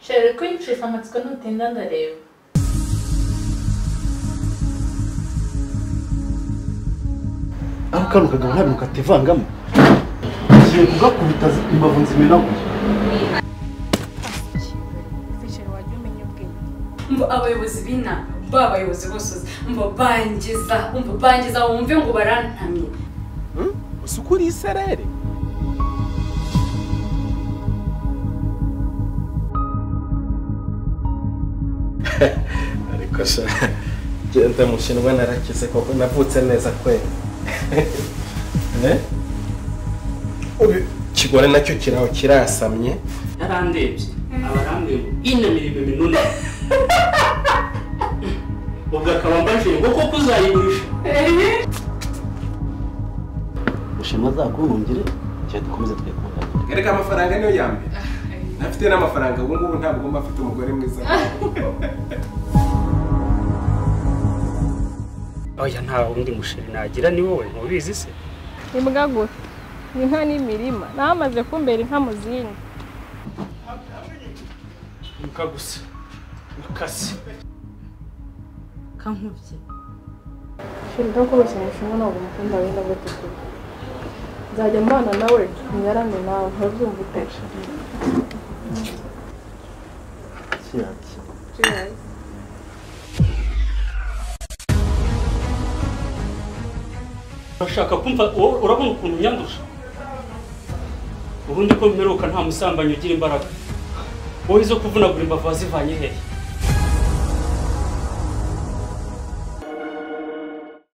Sheri kwicisha amatsiko nutinda ndareba. Akaruka gahari mukativangamo. Ngiye kugakubita imbavu nzimenaguye. Mbo abayobozi bina babayobozi bose mbo bangiza wumve ngo barantamye. Usukuri iserere. Ariko sha genda mushinwa narakize koko navutse neza kwe. Ubi kigore nacyo kiraho kirasamye. Yarandebye. Abarambye inemirime minuni. Ubwo akabambashije ngo koko uzayigurisha. Ushema zakunkungire cyo dukomeze twekunda. Gereka amafaranga niyo yambe. Nafite n'amafaranga ubu ngubu ntabwo ngomba afite umugore mwiza. Oya nta undi musheri nagira ni wowe mubizi se. Imbwa gusa inka n'imirima namaze kumbera inka muzini. Muka gusa. Mukasi. Kankubye. Shinda ko bashyashimo no gukunda wenda gatatu. Nzajya mbana nawe nyarane nawe ntabyumva utesha. Cheers. Urashaka kumva urabona ukuntu nyandusha. Ubundi ko mperuka nta musambanyi ugira imbaraga. Wowe zo kuvunagura imbavu zivanye hehe?